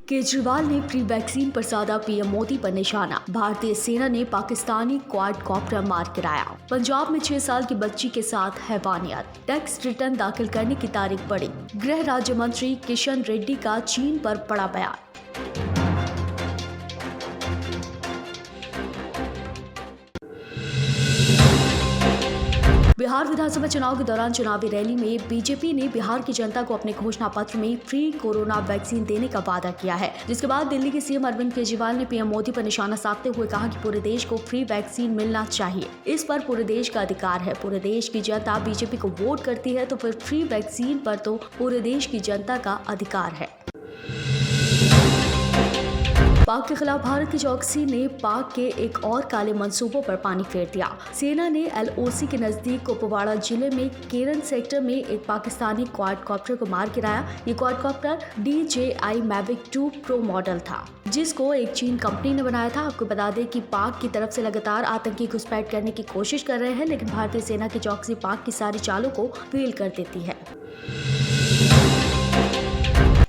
केजरीवाल ने pre vaccine पर साधा पीएम मोदी पर निशाना। भारतीय सेना ने पाकिस्तानी क्वाडकॉप्टर मार गिराया। पंजाब में 6 साल की बच्ची के साथ हैवानियत। टैक्स रिटर्न दाखिल करने की तारीख बढ़ी। गृह राज्य मंत्री किशन रेड्डी का चीन पर बड़ा बयान। बिहार विधानसभा चुनाव के दौरान चुनावी रैली में बीजेपी ने बिहार की जनता को अपने घोषणा पत्र में फ्री कोरोना वैक्सीन देने का वादा किया है, जिसके बाद दिल्ली के सीएम अरविंद केजरीवाल ने पीएम मोदी पर निशाना साधते हुए कहा कि पूरे देश को फ्री वैक्सीन मिलना चाहिए। इस पर पूरे देश का अधिकार है। पूरे देश की जनता बीजेपी को वोट करती है तो फिर फ्री वैक्सीन पर तो पूरे देश की जनता का अधिकार है। पाक के खिलाफ भारत की चौकसी ने पाक के एक और काले मंसूबों पर पानी फेर दिया। सेना ने LOC के नजदीक कुपवाड़ा जिले में केरन सेक्टर में एक पाकिस्तानी क्वाडकॉप्टर को मार गिराया। ये quadcopter DJI Mavic 2 Pro model था, जिसको एक चीन कंपनी ने बनाया था। आपको बता दें कि पाक की तरफ से लगातार आतंकी घुसपैठ करने की कोशिश कर रहे हैं, लेकिन भारतीय सेना की चौकसी पाक की सारी चालों को फेल कर देती है।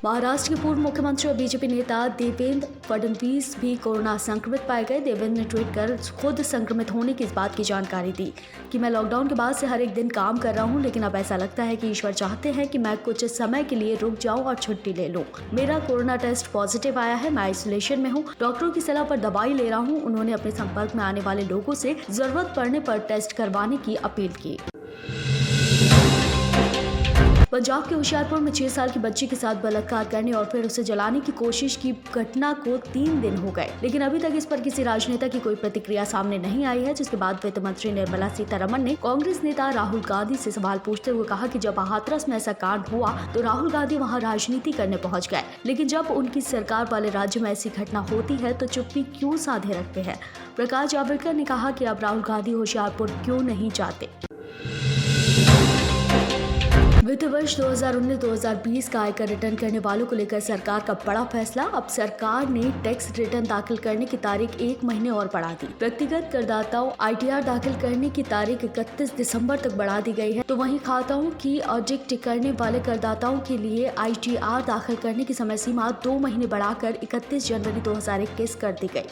महाराष्ट्र के पूर्व मुख्यमंत्री और बीजेपी नेता देवेंद्र फडणवीस भी कोरोना संक्रमित पाए गए। देवेंद्र ने ट्वीट कर खुद संक्रमित होने की इस बात की जानकारी दी कि मैं लॉकडाउन के बाद से हर एक दिन काम कर रहा हूं, लेकिन अब ऐसा लगता है कि ईश्वर चाहते हैं कि मैं कुछ समय के लिए रुक जाऊं और छुट्टी ले लूं। मेरा कोरोना टेस्ट पॉजिटिव आया है। मैं आइसोलेशन में हूं। डॉक्टरों की सलाह पर दवाई ले रहा हूं। उन्होंने अपने संपर्क में आने वाले लोगों से जरूरत पड़ने पर टेस्ट करवाने की अपील की। पंजाब के होशियारपुर में 6 साल की बच्ची के साथ बलात्कार करने और फिर उसे जलाने की कोशिश की घटना को 3 दिन हो गए, लेकिन अभी तक इस पर किसी राजनेता की कोई प्रतिक्रिया सामने नहीं आई है, जिसके बाद वित्त मंत्री निर्मला सीतारमण ने कांग्रेस नेता राहुल गांधी से सवाल पूछते हुए कहा कि जब हाथरस में ऐसा कांड हुआ तो राहुल गांधी वहां राजनीति करने पहुंच गए, लेकिन जब उनकी सरकार वाले राज्य में ऐसी घटना होती है तो चुप्पी क्यों साधे रखते हैं। प्रकाश जावड़ेकर ने कहा कि अब राहुल गांधी होशियारपुर क्यों नहीं जाते। वित्त वर्ष 2019-2020 का आयकर रिटर्न करने वालों को लेकर सरकार का बड़ा फैसला। अब सरकार ने टैक्स रिटर्न दाखिल करने की तारीख 1 महीने और बढ़ा दी। व्यक्तिगत करदाताओं ITR दाखिल करने की तारीख 31 दिसंबर तक बढ़ा दी गई है, तो वहीं खाताओं की ऑडिट करने वाले करदाताओं के लिए ITR दाखिल करने की समय सीमा 2 महीने बढ़ाकर 31 जनवरी 2021 कर दी गई।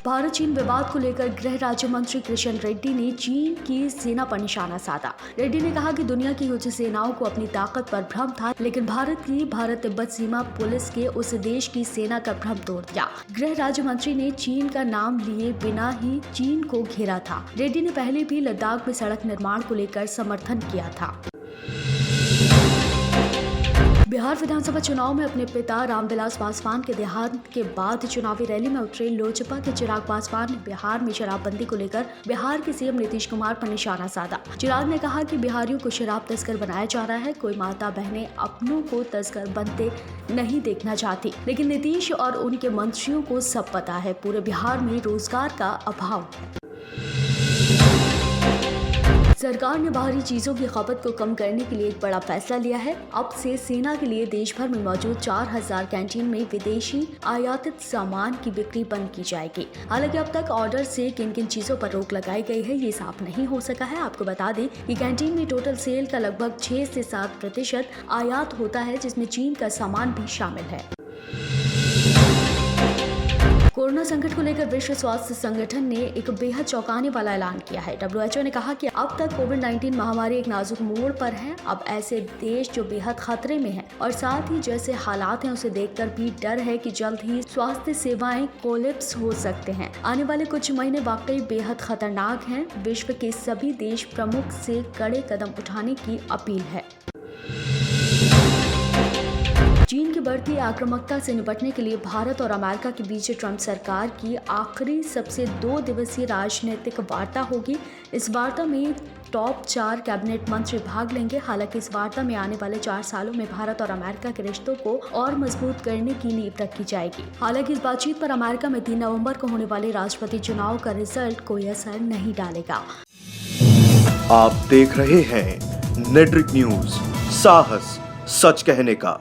भारत चीन विवाद को लेकर गृह राज्य मंत्री किशन रेड्डी ने चीन की सेना पर निशाना साधा। रेड्डी ने कहा कि दुनिया की कुछ सेनाओं को अपनी ताकत पर भ्रम था, लेकिन भारत तिब्बत सीमा पुलिस के उस देश की सेना का भ्रम तोड़ दिया। गृह राज्य मंत्री ने चीन का नाम लिए बिना ही चीन को घेरा था। रेड्डी ने पहले भी लद्दाख में सड़क निर्माण को लेकर समर्थन किया था। बिहार विधानसभा चुनाव में अपने पिता रामविलास पासवान के देहांत के बाद चुनावी रैली में उतरे लोजपा के चिराग पासवान ने बिहार में शराबबंदी को लेकर बिहार के सीएम नीतीश कुमार पर निशाना साधा। चिराग ने कहा कि बिहारियों को शराब तस्कर बनाया जा रहा है। कोई माता बहनें अपनों को तस्कर बनते नहीं देखना चाहती, लेकिन नीतीश और उनके मंत्रियों को सब पता है पूरे बिहार में रोजगार का अभाव। सरकार ने बाहरी चीजों की खपत को कम करने के लिए एक बड़ा फैसला लिया है। अब से सेना के लिए देश भर में मौजूद 4000 कैंटीन में विदेशी आयातित सामान की बिक्री बंद की जाएगी। हालांकि अब तक ऑर्डर से किन किन चीजों पर रोक लगाई गई है ये साफ नहीं हो सका है। आपको बता दें कि कैंटीन में टोटल सेल का लगभग 6 से 7% आयात होता है, जिसमें चीन का सामान भी शामिल है। कोरोना संकट को लेकर विश्व स्वास्थ्य संगठन ने एक बेहद चौंकाने वाला ऐलान किया है। WHO ने कहा कि अब तक कोविड-19 महामारी एक नाजुक मोड़ पर है। अब ऐसे देश जो बेहद खतरे में हैं और साथ ही जैसे हालात हैं उसे देखकर भी डर है कि जल्द ही स्वास्थ्य सेवाएं कोलैप्स हो सकते हैं। आने वाले कुछ महीने वाकई बेहद खतरनाक हैं। विश्व के सभी देश प्रमुख से कड़े कदम उठाने की अपील है। चीन की बढ़ती आक्रामकता से निपटने के लिए भारत और अमेरिका के बीच ट्रंप सरकार की आखिरी सबसे 2 दिवसीय राजनीतिक वार्ता होगी। इस वार्ता में टॉप 4 कैबिनेट मंत्री भाग लेंगे। हालांकि इस वार्ता में आने वाले 4 सालों में भारत और अमेरिका के रिश्तों को और मजबूत करने की नींव रखी जाएगी। हालांकि इस बातचीत पर अमेरिका में 3 नवंबर को होने वाले राष्ट्रपति चुनाव का रिजल्ट कोई असर नहीं डालेगा। आप देख रहे हैं नेट्रिक न्यूज, साहस सच कहने का।